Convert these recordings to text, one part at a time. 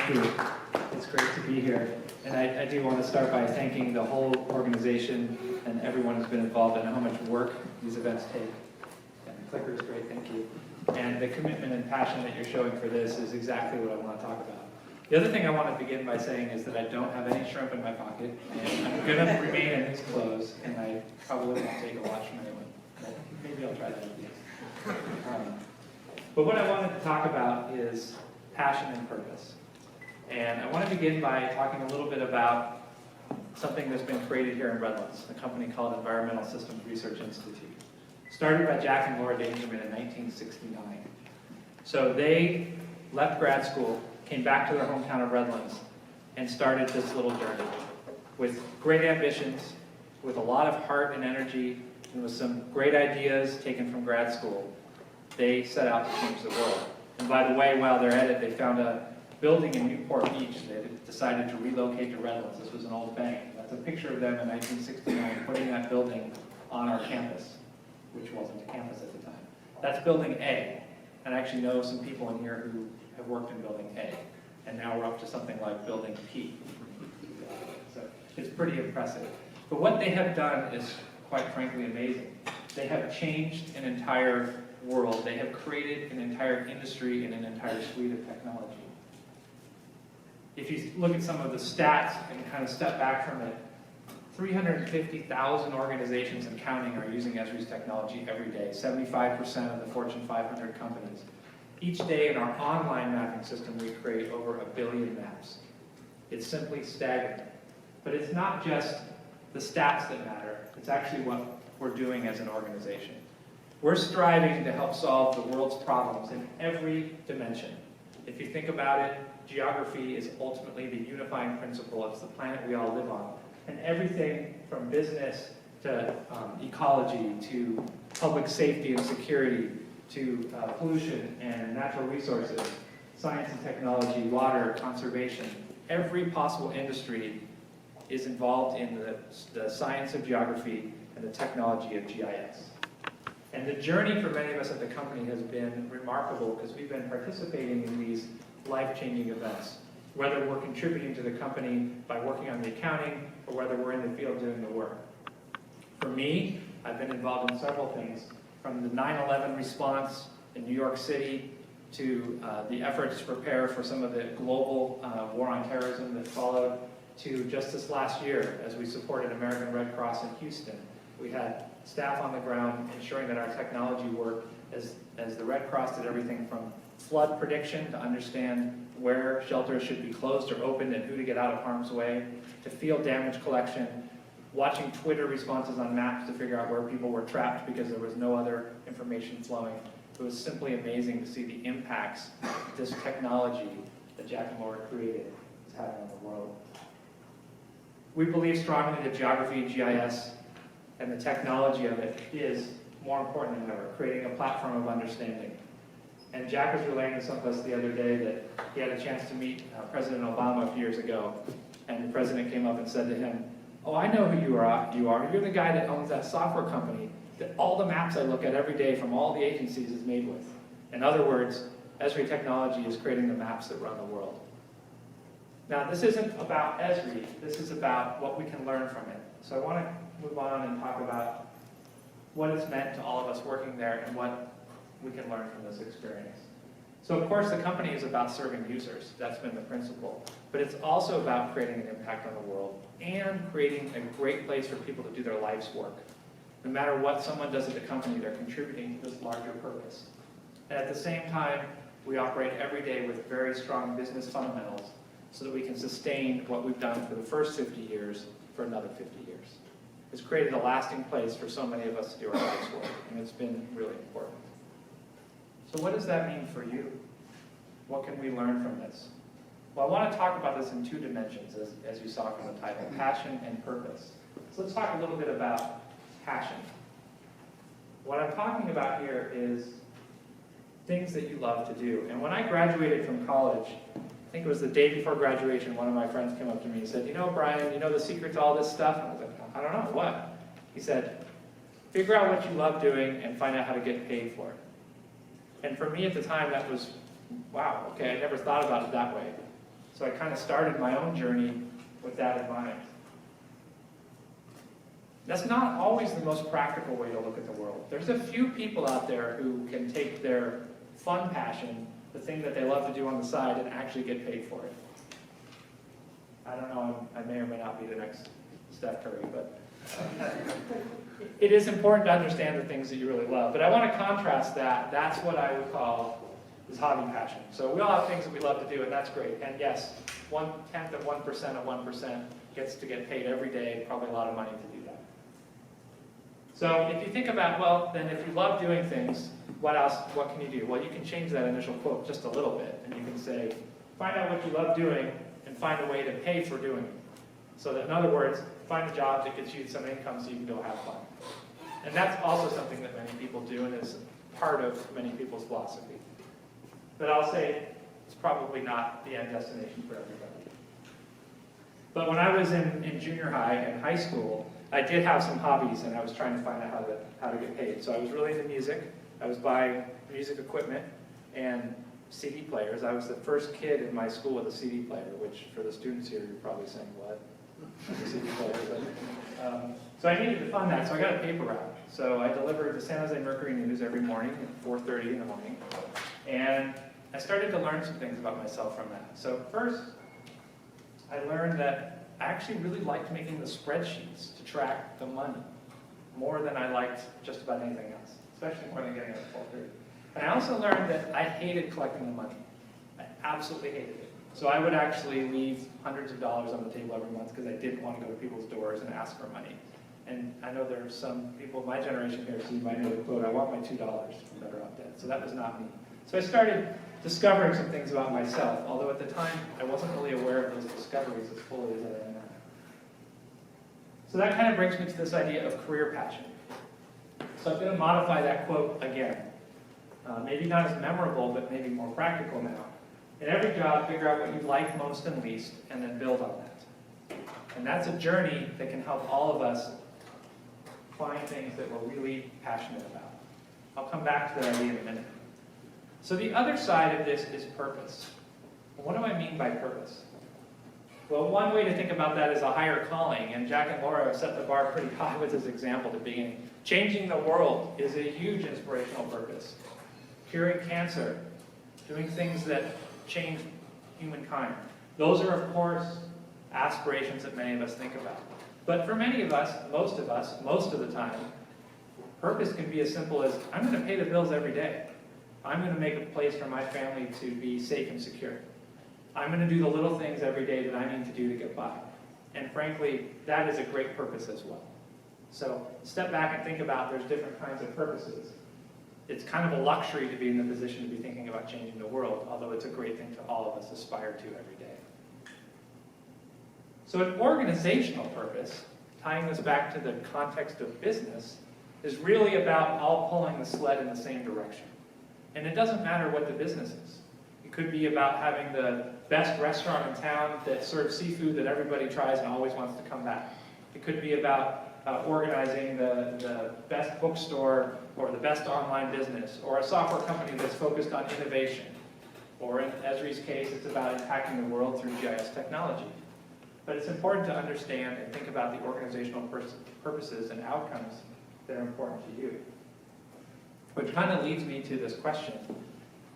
Thank you. It's great to be here. And I do want to start by thanking the whole organization and everyone who's been involved and how much work these events take. And the clicker is great, thank you. And the commitment and passion that you're showing for this is exactly what I want to talk about. The other thing I want to begin by saying is that I don't have any shrimp in my pocket, and I'm going to remain in these clothes, and I probably won't take a watch from anyone. But maybe I'll try that with these. But what I wanted to talk about is passion and purpose. And I want to begin by talking a little bit about something that's been created here in Redlands, a company called Environmental Systems Research Institute. Started by Jack and Laura Dangerman in 1969. So they left grad school, came back to their hometown of Redlands, and started this little journey with great ambitions, with a lot of heart and energy, and with some great ideas taken from grad school. They set out to change the world. And by the way, while they're at it, they found a building in Newport Beach. They decided to relocate to Redlands. This was an old bank. That's a picture of them in 1969 putting that building on our campus, which wasn't a campus at the time. That's Building A. And I actually know some people in here who have worked in Building A. And now we're up to something like Building P. So it's pretty impressive. But what they have done is, quite frankly, amazing. They have changed an entire world. They have created an entire industry and an entire suite of technology. If you look at some of the stats and kind of step back from it, 350,000 organizations and counting are using ESRI's technology every day, 75% of the Fortune 500 companies. Each day in our online mapping system, we create over 1 billion maps. It's simply staggering. But it's not just the stats that matter, it's actually what we're doing as an organization. We're striving to help solve the world's problems in every dimension. If you think about it, geography is ultimately the unifying principle. It's the planet we all live on. And everything from business to ecology to public safety and security to pollution and natural resources, science and technology, water, conservation, every possible industry is involved in the science of geography and the technology of GIS. And the journey for many of us at the company has been remarkable because we've been participating in these life-changing events, whether we're contributing to the company by working on the accounting or whether we're in the field doing the work. For me, I've been involved in several things, from the 9/11 response in New York City to the efforts to prepare for some of the global war on terrorism that followed, to just this last year as we supported American Red Cross in Houston. We had staff on the ground ensuring that our technology worked as the Red Cross did everything from flood prediction to understand where shelters should be closed or opened and who to get out of harm's way, to field damage collection, watching Twitter responses on maps to figure out where people were trapped because there was no other information flowing. It was simply amazing to see the impacts this technology that Jack and Laura created is having on the world. We believe strongly that geography, GIS, and the technology of it is more important than ever, creating a platform of understanding. And Jack was relaying to some of us the other day that he had a chance to meet President Obama a few years ago, and the president came up and said to him, "Oh, I know who you are. You're the guy that owns that software company that all the maps I look at every day from all the agencies is made with." In other words, ESRI technology is creating the maps that run the world. Now, this isn't about ESRI. This is about what we can learn from it. So I want to move on and talk about what it's meant to all of us working there and what we can learn from this experience. So of course the company is about serving users. That's been the principle. But it's also about creating an impact on the world and creating a great place for people to do their life's work. No matter what someone does at the company, they're contributing to this larger purpose. And at the same time, we operate every day with very strong business fundamentals so that we can sustain what we've done for the first 50 years for another 50 years. It's created a lasting place for so many of us to do our life's work, and it's been really important. So what does that mean for you? What can we learn from this? Well, I want to talk about this in two dimensions, as you saw from the title, passion and purpose. So let's talk a little bit about passion. What I'm talking about here is things that you love to do. And when I graduated from college, I think it was the day before graduation, one of my friends came up to me and said, "You know, Brian, you know the secret to all this stuff?" And I was like, "I don't know, what?" He said, "Figure out what you love doing and find out how to get paid for it." And for me at the time, that was, wow, okay, I never thought about it that way. So I kind of started my own journey with that in mind. That's not always the most practical way to look at the world. There's a few people out there who can take their fun passion, the thing that they love to do on the side, and actually get paid for it. I don't know, I may or may not be the next Steph Curry, but it is important to understand the things that you really love. But I want to contrast that. That's what I would call is hobby passion. So we all have things that we love to do, and that's great. And yes, 1/10 of 1% of 1% gets to get paid every day, probably a lot of money to do that. So if you think about, well, then if you love doing things, what else, what can you do? Well, you can change that initial quote just a little bit, and you can say, find out what you love doing, and find a way to pay for doing it. So that, in other words, find a job that gets you some income so you can go have fun. And that's also something that many people do, and is part of many people's philosophy. But I'll say it's probably not the end destination for everybody. But when I was in junior high and high school, I did have some hobbies, and I was trying to find out how to get paid. So I was really into music. I was buying music equipment and CD players. I was the first kid in my school with a CD player, which for the students here, you're probably saying, what? A CD player. But, so I needed to fund that, so I got a paper route. So I delivered the San Jose Mercury News every morning at 4:30 in the morning. And I started to learn some things about myself from that. So first, I learned that I actually really liked making the spreadsheets to track the money more than I liked just about anything else, especially more than getting it at 4:30. And I also learned that I hated collecting the money. I absolutely hated it. So I would actually leave hundreds of dollars on the table every month because I didn't want to go to people's doors and ask for money. And I know there are some people of my generation here, so you might know the quote, I want my $2 from Better Off Dead. So that was not me. So I started discovering some things about myself, although at the time I wasn't really aware of those discoveries as fully as I am now. So that kind of brings me to this idea of career passion. So I'm going to modify that quote again. Maybe not as memorable, but maybe more practical now. In every job, figure out what you like most and least, and then build on that. And that's a journey that can help all of us find things that we're really passionate about. I'll come back to that idea in a minute. So the other side of this is purpose. What do I mean by purpose? Well, one way to think about that is a higher calling, and Jack and Laura have set the bar pretty high with this example at the beginning. Changing the world is a huge inspirational purpose. Curing cancer, doing things that change humankind. Those are, of course, aspirations that many of us think about. But for many of us, most of the time, purpose can be as simple as, I'm going to pay the bills every day. I'm going to make a place for my family to be safe and secure. I'm going to do the little things every day that I need to do to get by. And frankly, that is a great purpose as well. So step back and think about there's different kinds of purposes. It's kind of a luxury to be in the position to be thinking about changing the world, although it's a great thing to all of us aspire to every day. So an organizational purpose, tying this back to the context of business, is really about all pulling the sled in the same direction. And it doesn't matter what the business is. It could be about having the best restaurant in town that serves seafood that everybody tries and always wants to come back. It could be about organizing the best bookstore or the best online business, or a software company that's focused on innovation. Or in ESRI's case, it's about impacting the world through GIS technology. But it's important to understand and think about the organizational purposes and outcomes that are important to you. Which kind of leads me to this question.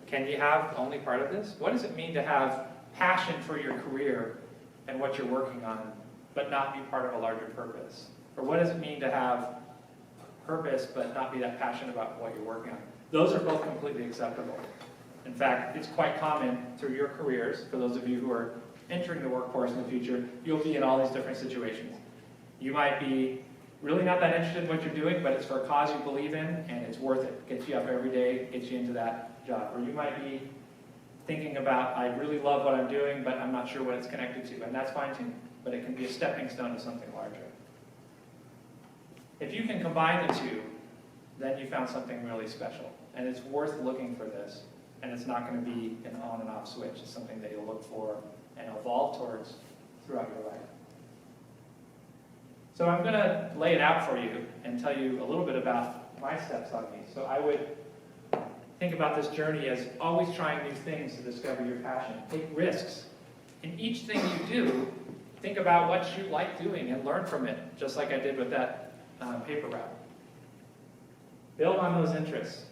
Can you have only part of this? What does it mean to have passion for your career and what you're working on, but not be part of a larger purpose? Or what does it mean to have purpose, but not be that passionate about what you're working on? Those are both completely acceptable. In fact, it's quite common through your careers, for those of you who are entering the workforce in the future, you'll be in all these different situations. You might be really not that interested in what you're doing, but it's for a cause you believe in, and it's worth it. Gets you up every day, gets you into that job. Or you might be thinking about, I really love what I'm doing, but I'm not sure what it's connected to, and that's fine too. But it can be a stepping stone to something larger. If you can combine the two, then you found something really special. And it's worth looking for this. And it's not going to be an on and off switch. It's something that you'll look for and evolve towards throughout your life. So I'm going to lay it out for you and tell you a little bit about my steps on these. So I would think about this journey as always trying new things to discover your passion. Take risks. in each thing you do, think about what you like doing and learn from it, just like I did with that paper route. Build on those interests.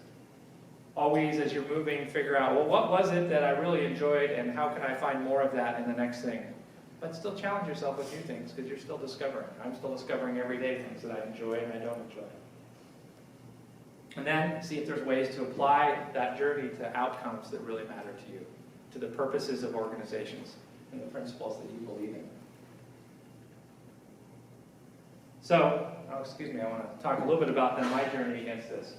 Always, as you're moving, figure out, well, what was it that I really enjoyed and how can I find more of that in the next thing? But still challenge yourself with new things because you're still discovering. I'm still discovering every day things that I enjoy and I don't enjoy. And then see if there's ways to apply that journey to outcomes that really matter to you, to the purposes of organizations and the principles that you believe in. So, excuse me, I want to talk a little bit about then my journey against this.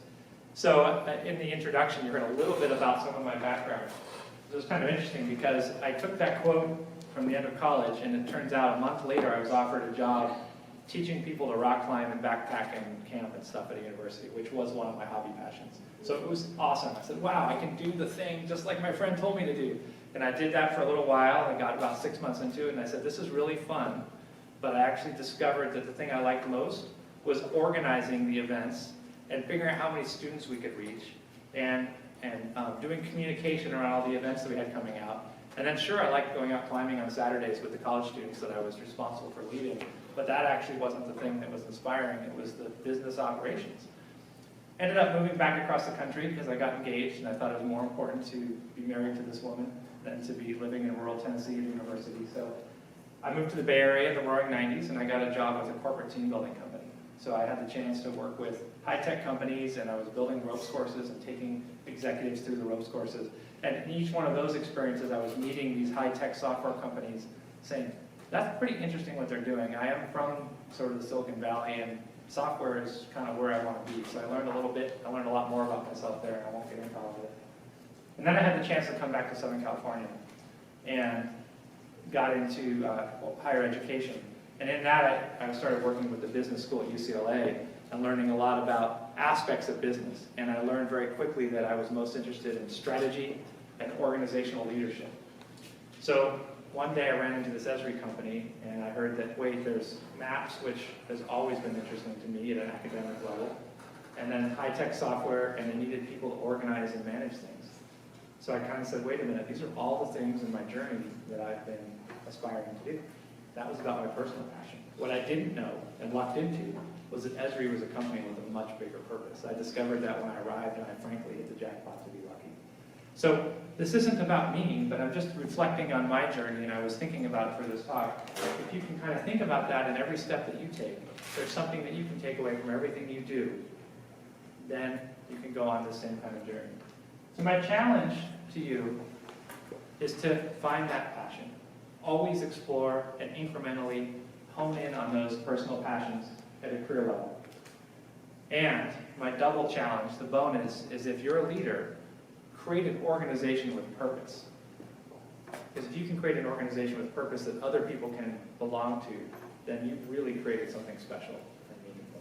So in the introduction, you heard a little bit about some of my background. It was kind of interesting because I took that quote from the end of college, and it turns out a month later I was offered a job teaching people to rock climb and backpack and camp and stuff at a university, which was one of my hobby passions. So it was awesome. I said, wow, I can do the thing just like my friend told me to do. And I did that for a little while. I got about 6 months into it, and I said, this is really fun. But I actually discovered that the thing I liked most was organizing the events and figuring out how many students we could reach and doing communication around all the events that we had coming out. And then sure, I liked going out climbing on Saturdays with the college students that I was responsible for leading, but that actually wasn't the thing that was inspiring. It was the business operations. Ended up moving back across the country because I got engaged and I thought it was more important to be married to this woman than to be living in rural Tennessee at university. So I moved to the Bay Area in the roaring 90s and I got a job with a corporate team building company. So I had the chance to work with high-tech companies and I was building ropes courses and taking executives through the ropes courses. And in each one of those experiences, I was meeting these high-tech software companies saying, that's pretty interesting what they're doing. I am from sort of the Silicon Valley and software is kind of where I want to be. So I learned a little bit, I learned a lot more about myself there and I won't get into all of it. And then I had the chance to come back to Southern California and got into higher education. And in that, I started working with the business school at UCLA and learning a lot about aspects of business. And I learned very quickly that I was most interested in strategy and organizational leadership. So one day I ran into this ESRI company and I heard that, wait, there's maps, which has always been interesting to me at an academic level, and then high-tech software, and they needed people to organize and manage things. So I kind of said, wait a minute, these are all the things in my journey that I've been aspiring to do. That was about my personal passion. What I didn't know and lucked into was that ESRI was a company with a much bigger purpose. I discovered that when I arrived, and I frankly hit the jackpot to be lucky. So this isn't about me, but I'm just reflecting on my journey, and I was thinking about it for this talk. If you can kind of think about that in every step that you take, there's something that you can take away from everything you do, then you can go on the same kind of journey. So my challenge to you is to find that passion. Always explore and incrementally hone in on those personal passions at a career level. And my double challenge, the bonus, is if you're a leader, create an organization with purpose. Because if you can create an organization with purpose that other people can belong to, then you've really created something special and meaningful.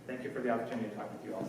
Thank you for the opportunity to talk with you all.